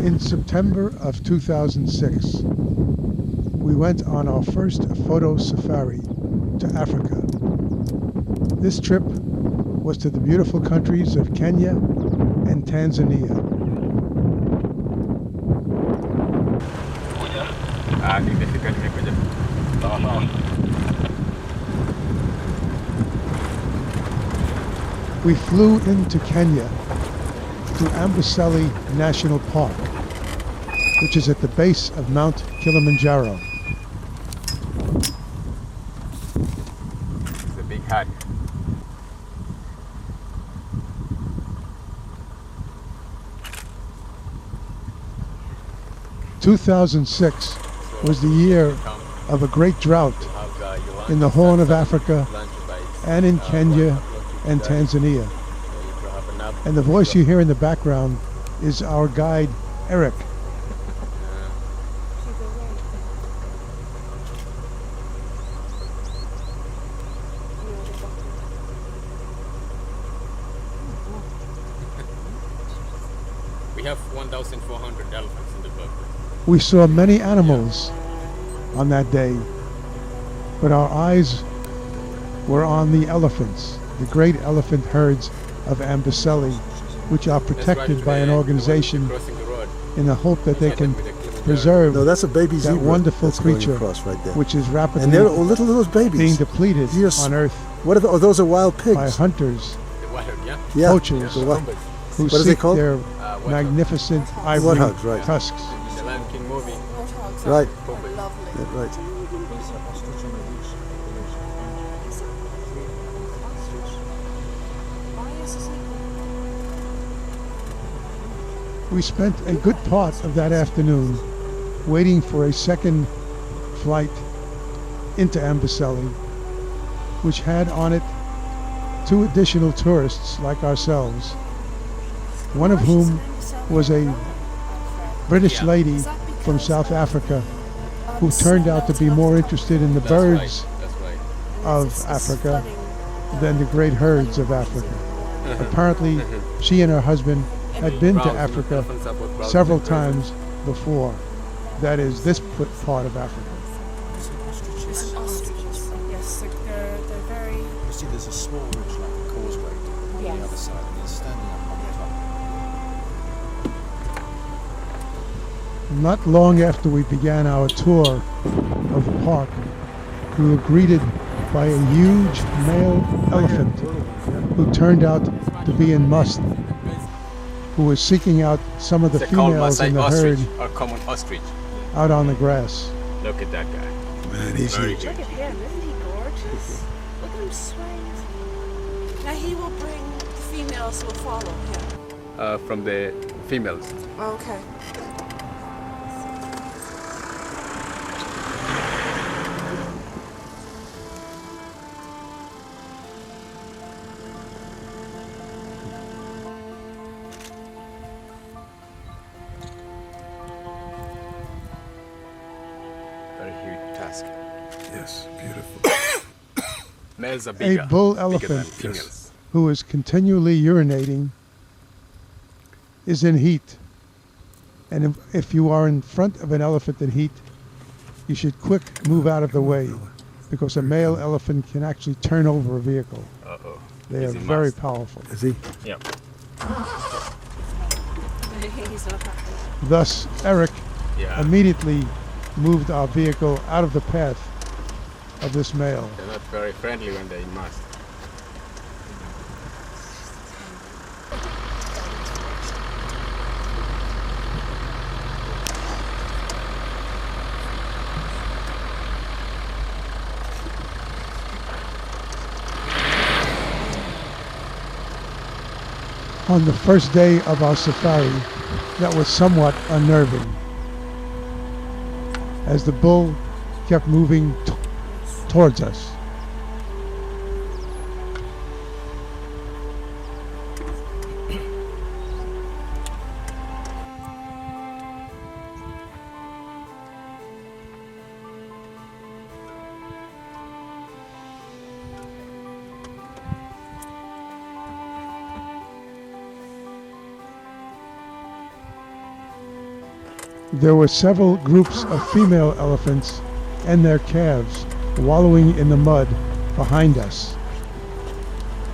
In September of 2006, we went on our first photo safari to Africa. This trip was to the beautiful countries of Kenya and Tanzania. We flew into Kenya to Amboseli National Park, which is at the base of Mount Kilimanjaro. It's a big hut. "2006 was the year of a great drought in the Horn of Africa and in Kenya and Tanzania. And the voice you hear in the background is our guide, Eric. We have 1,400 elephants in the book. We saw many animals on that day, but our eyes were on the elephants, the great elephant herds of Amboseli, which are protected by an organization in the hope that they can preserve No, that's a baby that zebra wonderful that's going creature, across right there. which is rapidly And they're little babies. being depleted Yes. on Earth What are those? Are wild pigs? by hunters The warthog, yeah? Yeah. poachers The what? who What are they seek called? their magnificent ivory Warthogs, right. tusks. In the Lion King movie. Warthogs Right. are lovely. Yeah, right. We spent a good part of that afternoon waiting for a second flight into Amboseli, which had on it 2 additional tourists like ourselves, one of whom was a British lady from South Africa who turned out to be more interested in the birds That's right. of Africa than the great herds of Africa. Apparently, she and her husband had been to Africa several times before. That is, this part of Africa. It's an ostrich. Yes, they're very... You see, there's a small ridge like a causeway on the other side, and they're standing up on the top. Not long after we began our tour of the park, we were greeted by a huge male elephant who turned out to be in must, who was seeking out some of the It's called females Maasai in the ostrich, herd or common ostrich. out on the grass. Look at that guy. Man, he's Very huge. Look at him, isn't he gorgeous? Look at him swaying. Now he will bring the females who will follow him. From the females. Okay. Very huge tusk. Yes, beautiful. Males are bigger. A bull bigger than elephant females. who is continually urinating is in heat. And if you are in front of an elephant in heat, you should quick move out of the way, because a male elephant can actually turn over a vehicle. Uh-oh. They are He's in very must. powerful. Is he? Yeah. He's not happy. Thus, Eric Yeah. immediately moved our vehicle out of the path of this male. They're not very friendly when they're in must. On the first day of our safari, that was somewhat unnerving, as the bull kept moving towards us. There were several groups of female elephants and their calves wallowing in the mud behind us.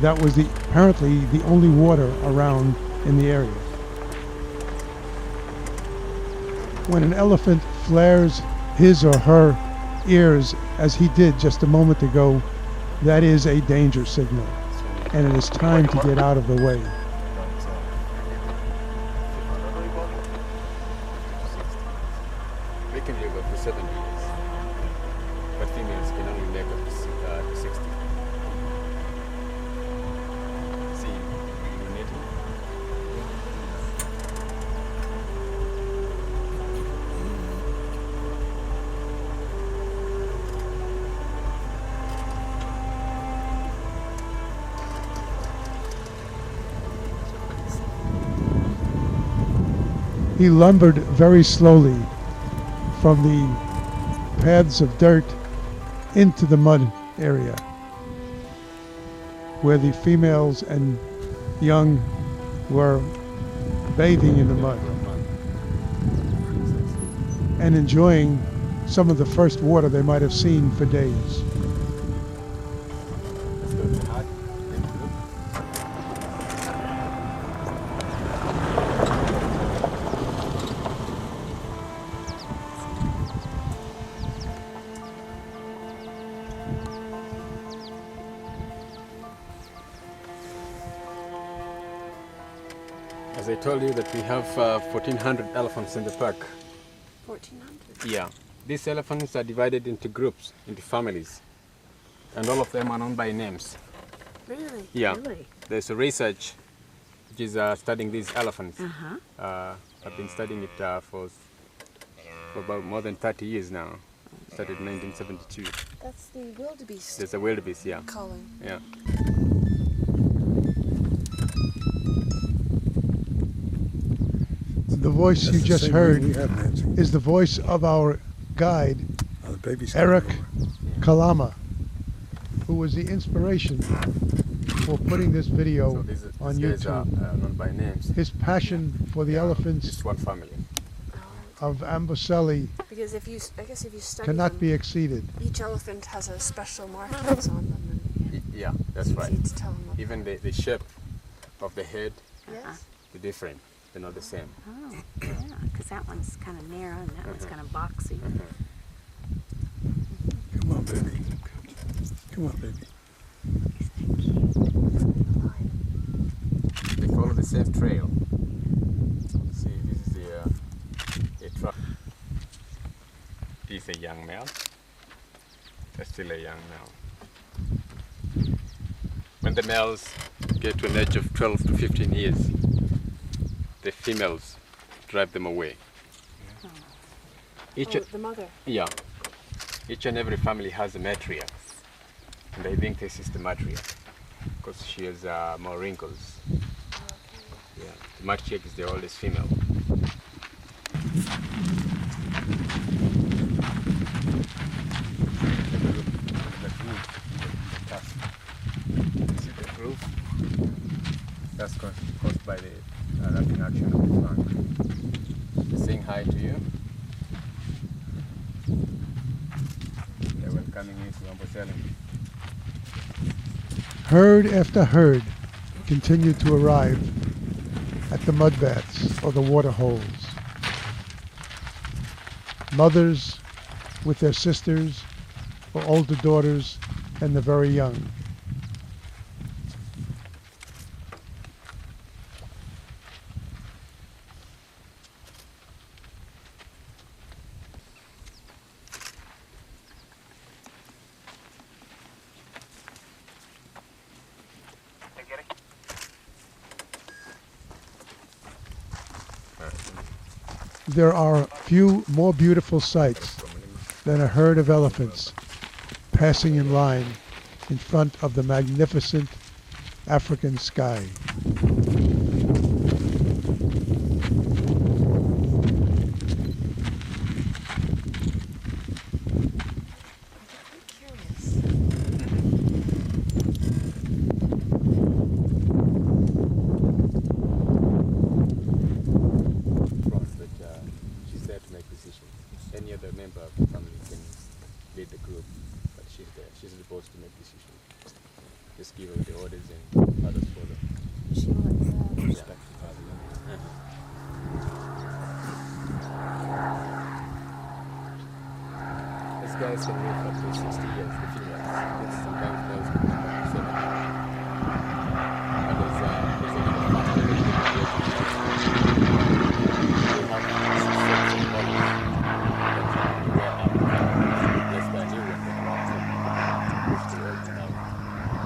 That was apparently the only water around in the area. When an elephant flares his or her ears, as he did just a moment ago, that is a danger signal, and it is time to get out of the way. We can live up to 70 years, but females can only live up to 60. See, you need He lumbered very slowly from the paths of dirt into the mud area, where the females and young were bathing in the mud and enjoying some of the first water they might have seen for days. As I told you that we have 1,400 elephants in the park. 1,400. Yeah. These elephants are divided into groups, into families. And all of them are known by names. Really? Yeah. Really? There's a research which is studying these elephants. I've been studying it for about more than 30 years now. Started in 1972. That's the wildebeest There's a wildebeest, yeah. calling. Yeah. The voice That's you the just same heard ring we have, Nancy. is the voice of our guide, Oh, the baby's Eric coming over. Kalama, who was the inspiration for putting this video So these on guys are YouTube. known by names. His passion for the elephants Just one family. of Amboseli Because I guess if you study cannot them, be exceeded. each elephant has a special markings on them, and Yeah, that's it's right. easy to tell them apart. Even the shape of the head Yes. is different. They're not the same. Oh, yeah, because that one's kind of narrow and that one's kind of boxy. Come on, baby. Come on, baby. They follow the same trail. See, this is a truck. This is a young male. That's still a young male. When the males get to an age of 12 to 15 years, the females drive them away. Each, Oh, the mother. yeah, each and every family has a matriarch, and I think this is the matriarch because she has more wrinkles. Yeah, the matriarch is the oldest female. See the groove? That's caused by the wrapping action of the trunk. Saying hi to you. They're welcoming you to Amboseli. Herd after herd continued to arrive at the mud baths or the water holes. Mothers with their sisters or older daughters and the very young. There are few more beautiful sights than a herd of elephants passing in line in front of the magnificent African sky. Curious. Cross that she's there to any other member of the family can lead the group, but she's there. She's the boss to make decisions. Just give her the orders and others follow. She was, Respected by the young. These guys can live up to 60 years, the females. Yes, sometimes males can live up to 70. But there's a little faster than they have 6 models that wear out. Yes, they're new ones that are out. Push the old one out.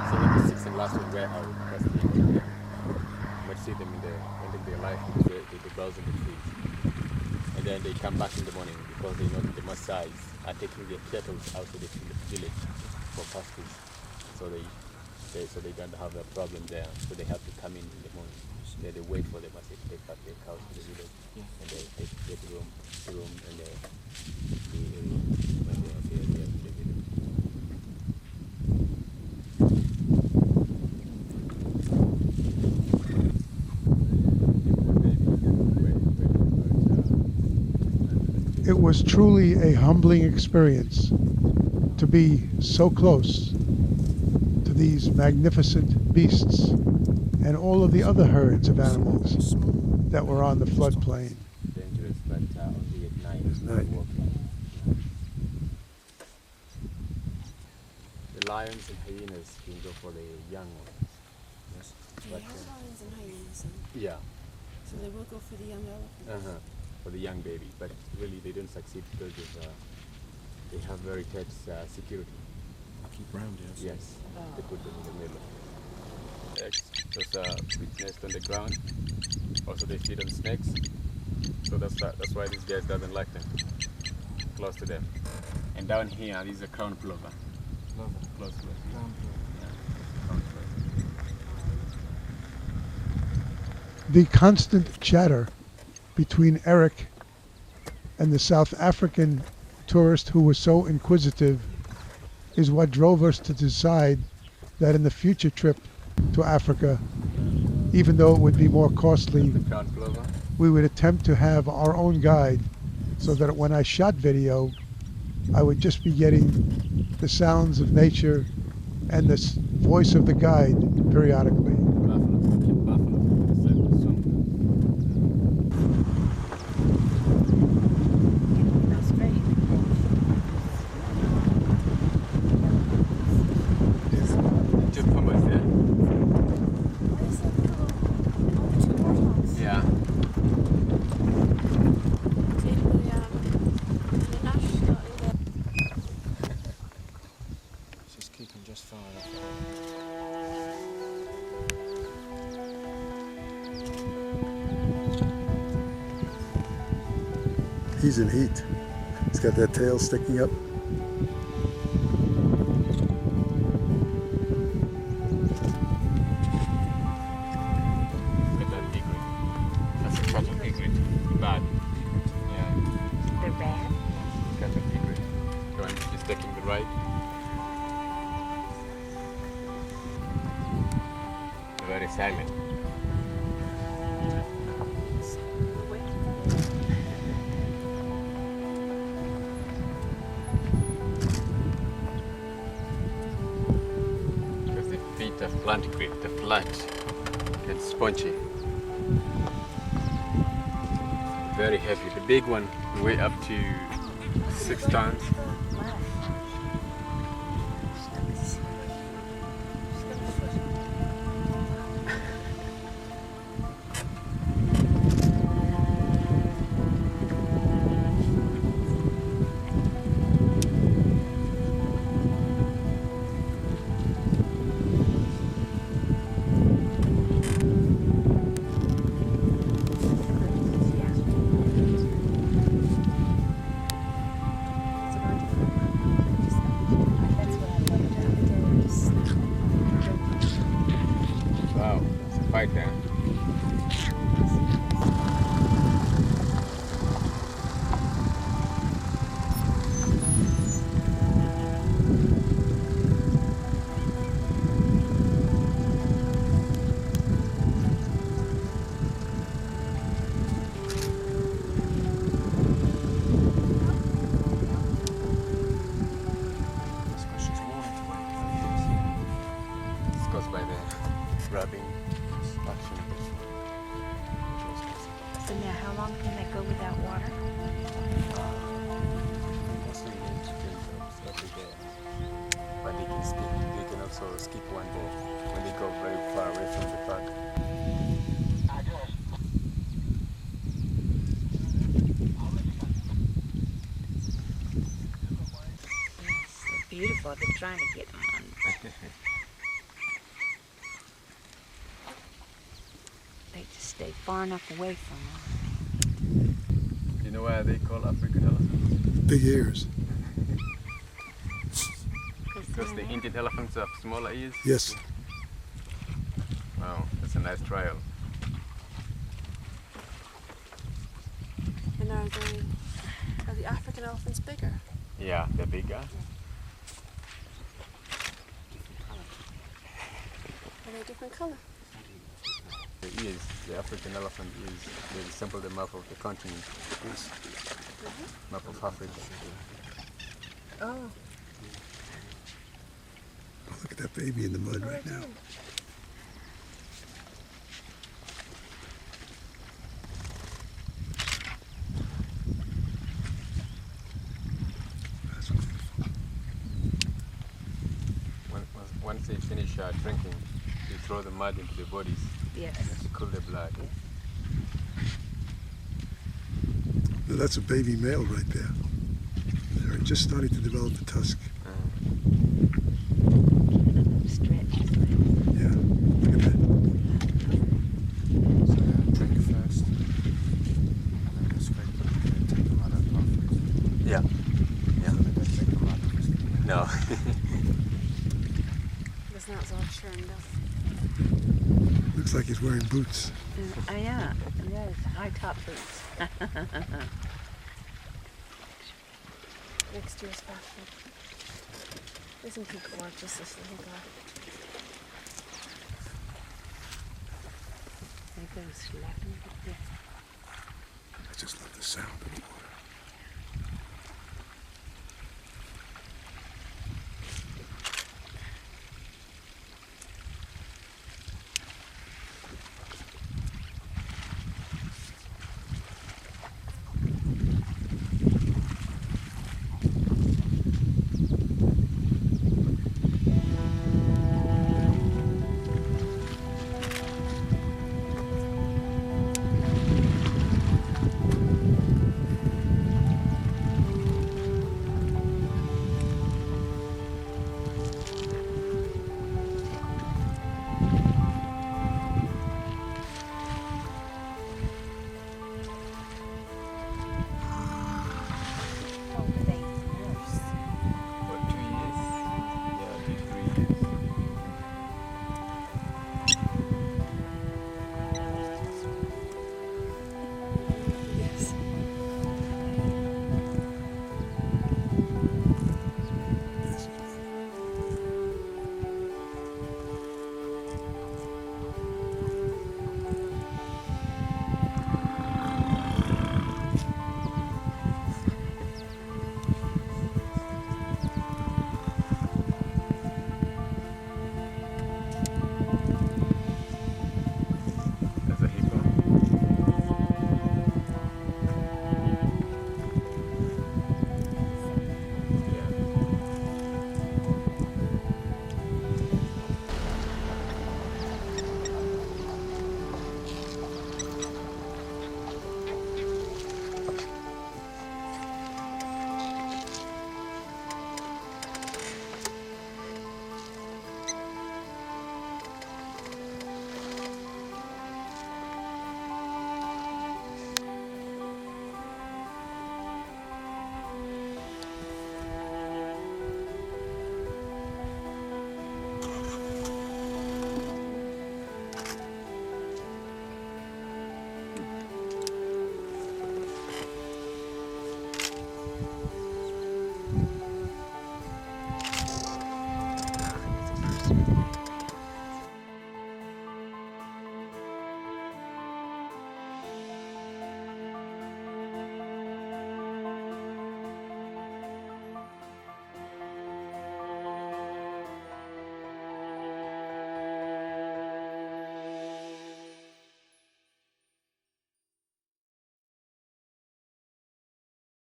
So when the 6 and last one wear out, that's the end of them. You might see them in the end of their life, they browse in the trees. And then they come back in the morning because they know that the Maasais are taking their cattle out of the village for pasture. So they don't have a problem there. So they have to come in the morning. Then they wait for the Maasai to take back their cows to the village. And they get room and the room when they are there in the village. It was truly a humbling experience to be so close to these magnificent beasts and all of the other herds of animals that were on the floodplain. Dangerous, but only at night. At night. Walking. The lions and hyenas can go for the young ones. Yes. They But, have lions and hyenas, Yeah, so they will go for the young elephants. for the young baby. But really, they don't succeed because they have very tight security. Lucky brown deer. Yes, they put them in the middle. Eggs, those nest on the ground. Also, they feed on snakes. So that's why these guys doesn't like them close to them. And down here, these are crown plover. Love it. Close to it. Brown deer. Crown plover. The constant chatter between Eric and the South African tourist who was so inquisitive is what drove us to decide that in the future trip to Africa, even though it would be more costly, The crown plover. we would attempt to have our own guide so that when I shot video, I would just be getting the sounds of nature and the voice of the guide periodically. Buffalo. Keep buffalo. that's great. Two pumas there. What is that little? Oh, two warthogs. Yeah. She's keeping just far enough. He's in heat. He's got that tail sticking up. Look at that egret. That's a cattle egret. Bad. Yeah. They're bad. Cattle egret. Going, he's taking the right. Very silent. Because the feet are flat grip, the flat. It's spongy. Very heavy. The big one weigh up to 6 tons. beautiful. They're trying to get them on. They just stay far enough away from them. You know why they call African elephants? Big ears. Because the Indian elephants have smaller ears? Yes. Wow, that's a nice trial. And are the African elephants bigger? Yeah, they're bigger. Are they different color? The ears, the African elephant ears, they resemble the map of the continent. Map of Africa. Oh. Oh, look at that baby in the mud right now. That's beautiful. Once they finish drinking, they throw the mud into the bodies Yes. to cool the blood. Now, that's a baby male right there. They're just starting to develop the tusk. Stretch. Yeah, look at that. So drink first, and then go straight to take the mud out afterwards. Yeah. So they don't take the mud obviously. No. That's not so churned up. Looks like he's wearing boots. Yeah. Yes. High top boots. Next year's fashion. Isn't he gorgeous, this little guy? They go slapping. I just love the sound of the water.